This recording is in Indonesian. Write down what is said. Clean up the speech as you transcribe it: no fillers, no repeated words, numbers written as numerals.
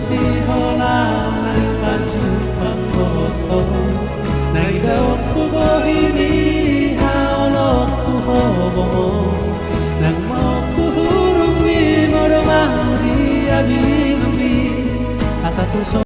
masih holang nang baju foto nang daw ko bohini haolok ko hobos nang mau ko hurumi moromari abi asa tuso